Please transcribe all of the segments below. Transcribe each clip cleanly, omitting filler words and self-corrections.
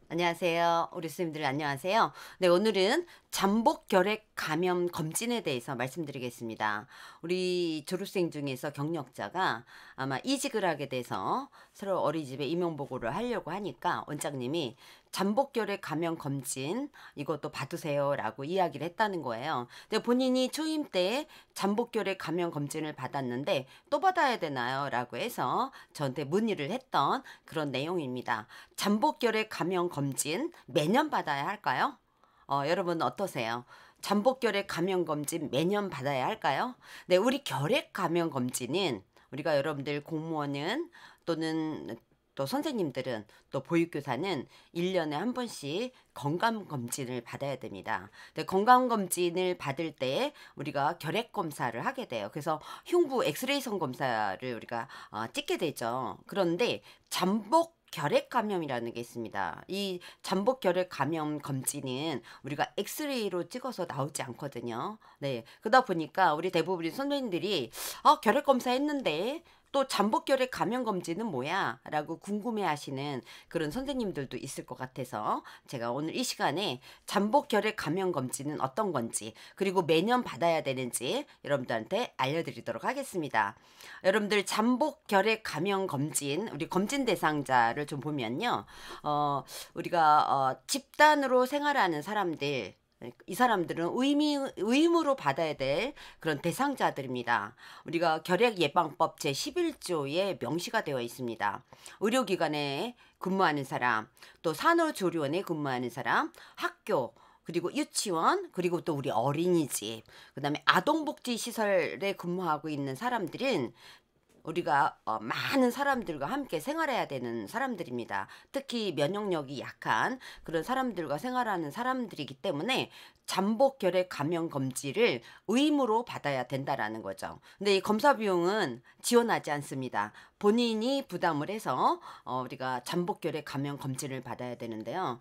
안녕하세요. 우리 스님들 안녕하세요. 네, 오늘은 잠복 결핵 감염 검진에 대해서 말씀드리겠습니다. 우리 졸업생 중에서 경력자가 아마 이직을 하게 돼서 서로 어린이집에 임용 보고를 하려고 하니까 원장님이 잠복 결핵 감염 검진 이것도 받으세요라고 이야기를 했다는 거예요. 근데 본인이 초임 때 잠복 결핵 감염 검진을 받았는데 또 받아야 되나요? 라고 해서 저한테 문의를 했던 그런 내용입니다. 잠복 결핵 감염 검진 매년 받아야 할까요? 여러분 어떠세요? 잠복 결핵 감염 검진 매년 받아야 할까요? 네, 우리 결핵 감염 검진은 우리가 여러분들 공무원은 또는 또 선생님들은 또 보육교사는 1년에 한 번씩 건강검진을 받아야 됩니다. 근데 건강검진을 받을 때 우리가 결핵검사를 하게 돼요. 그래서 흉부 엑스레이선 검사를 우리가 찍게 되죠. 그런데 잠복 결핵 감염이라는 게 있습니다. 이 잠복 결핵 감염 검진은 우리가 엑스레이로 찍어서 나오지 않거든요. 네. 그러다 보니까 우리 대부분의 선생님들이 결핵 검사 했는데 또 잠복 결핵 감염 검진은 뭐야? 라고 궁금해 하시는 그런 선생님들도 있을 것 같아서 제가 오늘 이 시간에 잠복 결핵 감염 검진은 어떤 건지 그리고 매년 받아야 되는지 여러분들한테 알려드리도록 하겠습니다. 여러분들 잠복 결핵 감염 검진 우리 검진 대상자를 좀 보면요. 우리가 집단으로 생활하는 사람들 이 사람들은 의무로 받아야 될 그런 대상자들입니다. 우리가 결핵예방법 제11조에 명시가 되어 있습니다. 의료기관에 근무하는 사람, 또 산후조리원에 근무하는 사람, 학교, 그리고 유치원, 그리고 또 우리 어린이집, 그 다음에 아동복지시설에 근무하고 있는 사람들은 우리가 많은 사람들과 함께 생활해야 되는 사람들입니다. 특히 면역력이 약한 그런 사람들과 생활하는 사람들이기 때문에 잠복 결핵 감염 검진을 의무로 받아야 된다라는 거죠. 근데 이 검사 비용은 지원하지 않습니다. 본인이 부담을 해서 우리가 잠복 결핵 감염 검진을 받아야 되는데요.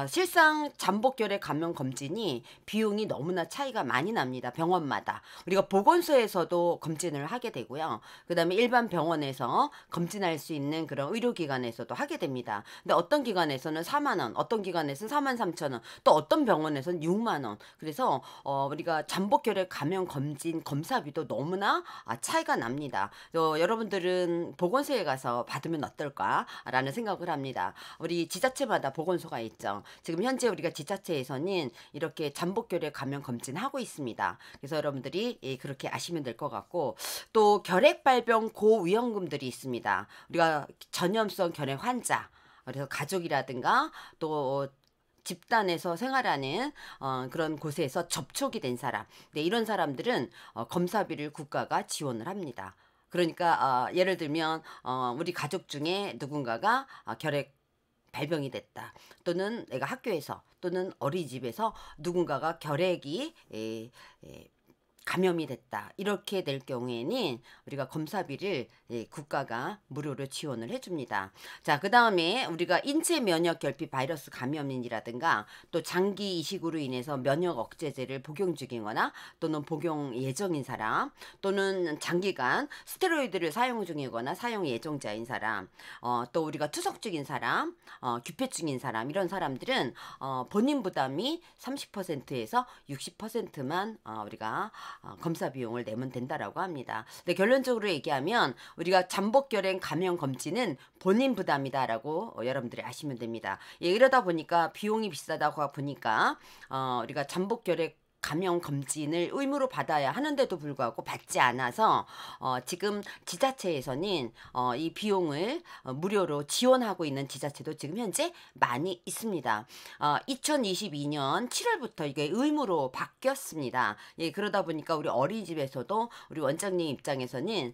실상 잠복 결핵 감염 검진이 비용이 너무나 차이가 많이 납니다. 병원마다. 우리가 보건소에서도 검진을 하게 되고요. 그다음에 일반 병원에서 검진할 수 있는 그런 의료기관에서도 하게 됩니다. 근데 어떤 기관에서는 4만 원, 어떤 기관에서는 4만 3천 원, 또 어떤 병원에서는 6만 원. 그래서 우리가 잠복 결핵 감염 검진 검사비도 너무나 차이가 납니다. 여러분들은 보건소에 가서 받으면 어떨까라는 생각을 합니다. 우리 지자체마다 보건소가 있죠. 지금 현재 우리가 지자체에서는 이렇게 잠복 결핵 감염 검진하고 있습니다. 그래서 여러분들이 그렇게 아시면 될 것 같고 또 결핵 발병 고위험군들이 있습니다. 우리가 전염성 결핵 환자 그래서 가족이라든가 또 집단에서 생활하는 그런 곳에서 접촉이 된 사람, 네, 이런 사람들은 검사비를 국가가 지원을 합니다. 그러니까 예를 들면 우리 가족 중에 누군가가 결핵 발병이 됐다. 또는 내가 학교에서 또는 어린이집에서 누군가가 결핵이 감염이 됐다. 이렇게 될 경우에는 우리가 검사비를 국가가 무료로 지원을 해줍니다. 자, 그 다음에 우리가 인체 면역 결핍 바이러스 감염인이라든가 또 장기 이식으로 인해서 면역 억제제를 복용 중이거나 또는 복용 예정인 사람 또는 장기간 스테로이드를 사용 중이거나 사용 예정자인 사람 또 우리가 투석 중인 사람 규폐 중인 사람 이런 사람들은 본인 부담이 30%에서 60%만 우리가 검사 비용을 내면 된다라고 합니다. 근데 결론적으로 얘기하면 우리가 잠복 결핵 감염 검진은 본인 부담이다라고 여러분들이 아시면 됩니다. 이러다 보니까 비용이 비싸다고 보니까 우리가 잠복 결핵 감염 검진을 의무로 받아야 하는데도 불구하고 받지 않아서 지금 지자체에서는 이 비용을 무료로 지원하고 있는 지자체도 지금 현재 많이 있습니다. 2022년 7월부터 이게 의무로 바뀌었습니다. 예, 그러다 보니까 우리 어린이집에서도 우리 원장님 입장에서는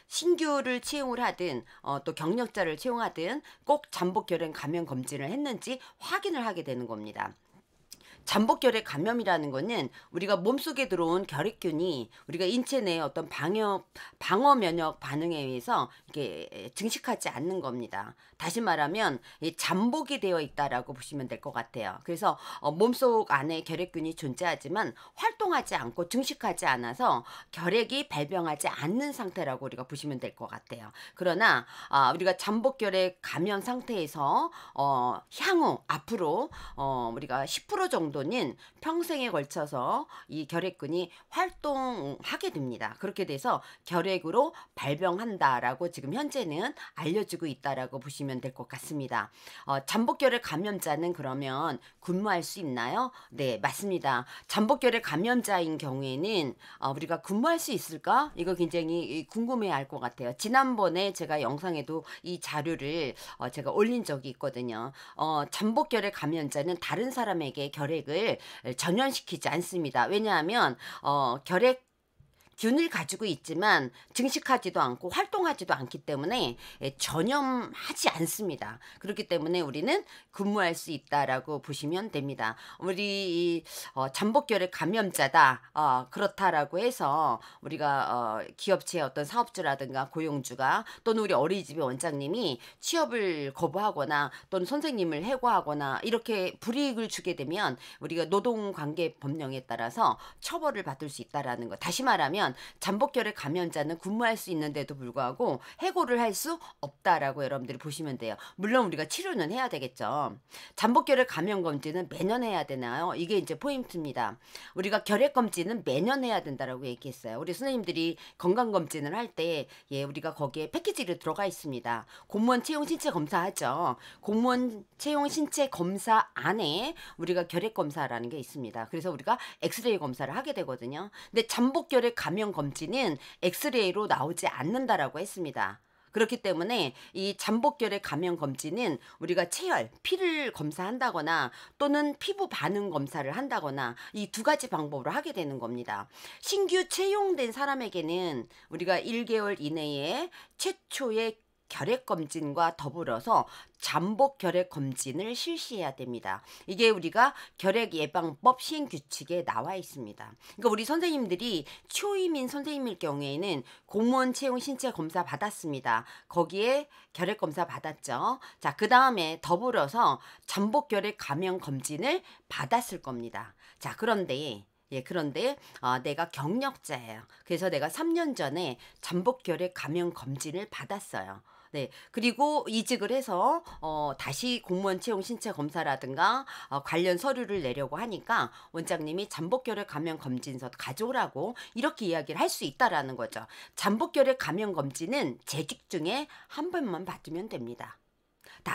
신규를 채용을 하든 또 경력자를 채용하든 꼭 잠복 결핵 감염 검진을 했는지 확인을 하게 되는 겁니다. 잠복결핵 감염이라는 거는 우리가 몸속에 들어온 결핵균이 우리가 인체 내에 어떤 방어 면역 반응에 의해서 이게 증식하지 않는 겁니다. 다시 말하면 이 잠복이 되어 있다라고 보시면 될 것 같아요. 그래서 몸속 안에 결핵균이 존재하지만 활동하지 않고 증식하지 않아서 결핵이 발병하지 않는 상태라고 우리가 보시면 될 것 같아요. 그러나 우리가 잠복결핵 감염 상태에서 향후 앞으로 우리가 10% 정도는 평생에 걸쳐서 이 결핵균이 활동하게 됩니다. 그렇게 돼서 결핵으로 발병한다라고 지금 현재는 알려지고 있다라고 보시면 될 것 같습니다. 잠복결핵 감염자는 그러면 근무할 수 있나요? 네, 맞습니다. 잠복결핵 감염자인 경우에는 우리가 근무할 수 있을까? 이거 굉장히 궁금해할 것 같아요. 지난번에 제가 영상에도 이 자료를 제가 올린 적이 있거든요. 잠복결핵 감염자는 다른 사람에게 결핵을 전염시키지 않습니다. 왜냐하면 결핵 균을 가지고 있지만 증식하지도 않고 활동하지도 않기 때문에 전염하지 않습니다. 그렇기 때문에 우리는 근무할 수 있다라고 보시면 됩니다. 우리 잠복결핵 감염자다 그렇다라고 해서 우리가 기업체의 어떤 사업주라든가 고용주가 또는 우리 어린이집의 원장님이 취업을 거부하거나 또는 선생님을 해고하거나 이렇게 불이익을 주게 되면 우리가 노동관계법령에 따라서 처벌을 받을 수 있다라는 것. 다시 말하면 잠복결핵 감염자는 근무할 수 있는데도 불구하고 해고를 할 수 없다라고 여러분들이 보시면 돼요. 물론 우리가 치료는 해야 되겠죠. 잠복결핵 감염 검진은 매년 해야 되나요? 이게 이제 포인트입니다. 우리가 결핵 검진은 매년 해야 된다라고 얘기했어요. 우리 선생님들이 건강 검진을 할 때 우리가 거기에 패키지로 들어가 있습니다. 공무원 채용 신체 검사하죠. 공무원 채용 신체 검사 안에 우리가 결핵 검사라는 게 있습니다. 그래서 우리가 엑스레이 검사를 하게 되거든요. 근데 잠복결핵 감염 검진은 엑스레이로 나오지 않는다라고 했습니다. 그렇기 때문에 이 잠복결핵 감염 검진은 우리가 체열, 피를 검사한다거나 또는 피부 반응 검사를 한다거나 이 두 가지 방법으로 하게 되는 겁니다. 신규 채용된 사람에게는 우리가 1개월 이내에 최초의 결핵 검진과 더불어서 잠복 결핵 검진을 실시해야 됩니다. 이게 우리가 결핵 예방법 시행 규칙에 나와 있습니다. 그러니까 우리 선생님들이 초임인 선생님일 경우에는 공무원 채용 신체 검사 받았습니다. 거기에 결핵 검사 받았죠. 자, 그 다음에 더불어서 잠복 결핵 감염 검진을 받았을 겁니다. 자, 그런데 내가 경력자예요. 그래서 내가 3년 전에 잠복결핵 감염 검진을 받았어요. 네. 그리고 이직을 해서 다시 공무원 채용 신체 검사라든가 관련 서류를 내려고 하니까 원장님이 잠복결핵 감염 검진서 가져오라고 이렇게 이야기를 할 수 있다라는 거죠. 잠복결핵 감염 검진은 재직 중에 한 번만 받으면 됩니다.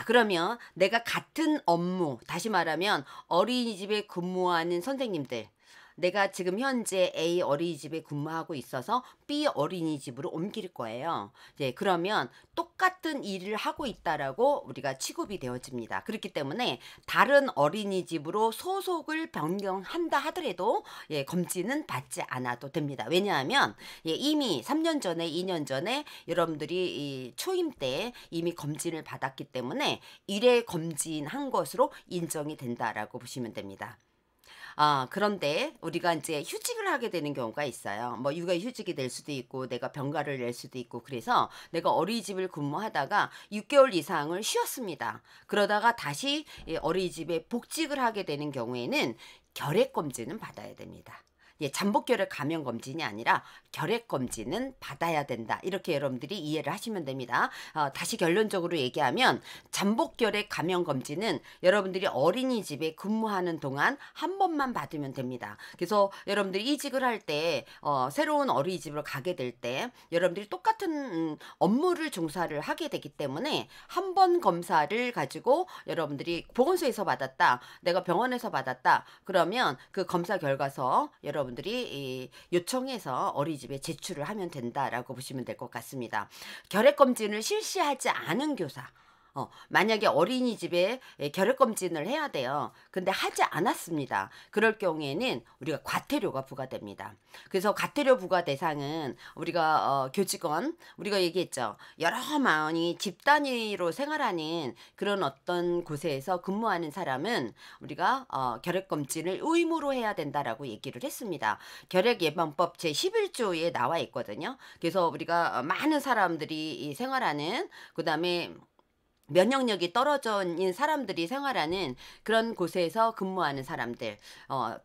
그러면 내가 같은 업무, 다시 말하면 어린이집에 근무하는 선생님들, 내가 지금 현재 A 어린이집에 근무하고 있어서 B 어린이집으로 옮길 거예요. 그러면 똑같은 일을 하고 있다라고 우리가 취급이 되어집니다. 그렇기 때문에 다른 어린이집으로 소속을 변경한다 하더라도 검진은 받지 않아도 됩니다. 왜냐하면 이미 3년 전에 2년 전에 여러분들이 초임 때 이미 검진을 받았기 때문에 1회 검진한 것으로 인정이 된다라고 보시면 됩니다. 그런데 우리가 이제 휴직을 하게 되는 경우가 있어요. 뭐 육아휴직이 될 수도 있고 내가 병가를 낼 수도 있고 그래서 내가 어린이집을 근무하다가 6개월 이상을 쉬었습니다. 그러다가 다시 어린이집에 복직을 하게 되는 경우에는 결핵검진은 받아야 됩니다. 잠복결핵 감염 검진이 아니라 결핵 검진은 받아야 된다. 이렇게 여러분들이 이해를 하시면 됩니다. 다시 결론적으로 얘기하면 잠복결핵 감염 검진은 여러분들이 어린이집에 근무하는 동안 한 번만 받으면 됩니다. 그래서 여러분들이 이직을 할 때 새로운 어린이집으로 가게 될 때 여러분들이 똑같은 업무를 종사를 하게 되기 때문에 한 번 검사를 가지고 여러분들이 보건소에서 받았다. 내가 병원에서 받았다. 그러면 그 검사 결과서 여러분들이 요청해서 어린이집에 제출을 하면 된다라고 보시면 될 것 같습니다. 결핵 검진을 실시하지 않은 교사, 만약에 어린이집에 결핵검진을 해야 돼요. 근데 하지 않았습니다. 그럴 경우에는 우리가 과태료가 부과됩니다. 그래서 과태료 부과 대상은 우리가 교직원, 우리가 얘기했죠. 여러 많이 집 단위로 생활하는 그런 어떤 곳에서 근무하는 사람은 우리가 결핵검진을 의무로 해야 된다라고 얘기를 했습니다. 결핵예방법 제11조에 나와 있거든요. 그래서 우리가 많은 사람들이 이 생활하는, 그다음에 면역력이 떨어져 있는 사람들이 생활하는 그런 곳에서 근무하는 사람들,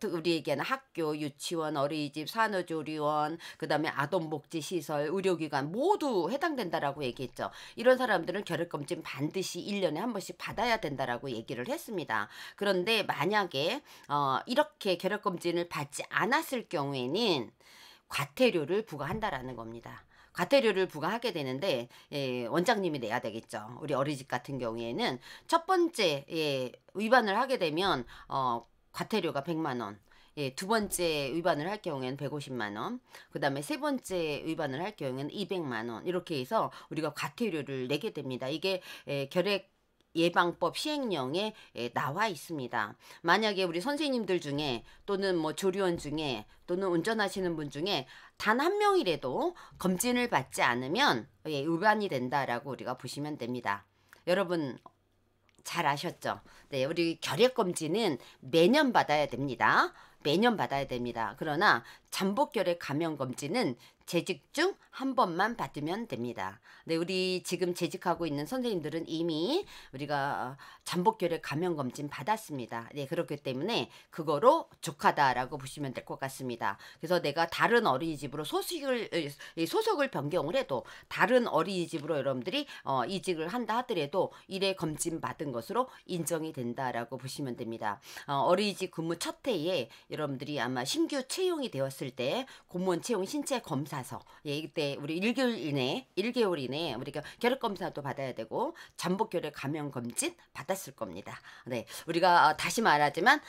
우리 얘기하는 학교, 유치원, 어린이집, 산후조리원, 그다음에 아동복지시설, 의료기관 모두 해당된다라고 얘기했죠. 이런 사람들은 결핵검진 반드시 1년에 한 번씩 받아야 된다라고 얘기를 했습니다. 그런데 만약에 이렇게 결핵검진을 받지 않았을 경우에는 과태료를 부과한다라는 겁니다. 과태료를 부과하게 되는데 원장님이 내야 되겠죠. 우리 어린이집 같은 경우에는 첫 번째 위반을 하게 되면 과태료가 100만 원. 두 번째 위반을 할 경우에는 150만 원, 그 다음에 세 번째 위반을 할 경우에는 200만 원, 이렇게 해서 우리가 과태료를 내게 됩니다. 이게 결핵 예방법 시행령에 나와 있습니다. 만약에 우리 선생님들 중에 또는 뭐 조리원 중에 또는 운전하시는 분 중에 단 한 명이라도 검진을 받지 않으면 위반이 된다라고 우리가 보시면 됩니다. 여러분 잘 아셨죠? 네, 우리 결핵검진은 매년 받아야 됩니다. 매년 받아야 됩니다. 그러나 잠복결핵 감염검진은 재직 중 한 번만 받으면 됩니다. 네, 우리 지금 재직하고 있는 선생님들은 이미 우리가 잠복결핵 감염검진 받았습니다. 네, 그렇기 때문에 그거로 족하다라고 보시면 될 것 같습니다. 그래서 내가 다른 어린이집으로 소속을 변경을 해도 다른 어린이집으로 여러분들이 이직을 한다 하더라도 1회 검진 받은 것으로 인정이 된다라고 보시면 됩니다. 어린이집 근무 첫 해에 여러분들이 아마 신규 채용이 되었을 때 공무원 채용 신체 검사서, 이때 우리 1개월 이내에 우리가 결핵 검사도 받아야 되고 잠복 결핵 감염 검진 받았을 겁니다. 네, 우리가 다시 말하지만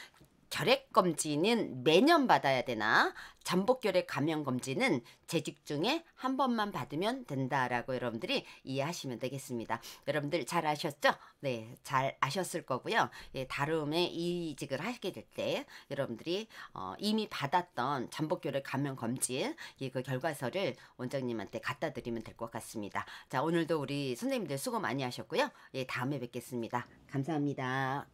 결핵 검진은 매년 받아야 되나 잠복 결핵 감염 검진은 재직 중에 한 번만 받으면 된다라고 여러분들이 이해하시면 되겠습니다. 여러분들 잘 아셨죠? 네, 잘 아셨을 거고요. 다음에 이직을 하게 될 때 여러분들이 이미 받았던 잠복 결핵 감염 검진 그 결과서를 원장님한테 갖다 드리면 될 것 같습니다. 자, 오늘도 우리 선생님들 수고 많이 하셨고요. 다음에 뵙겠습니다. 감사합니다.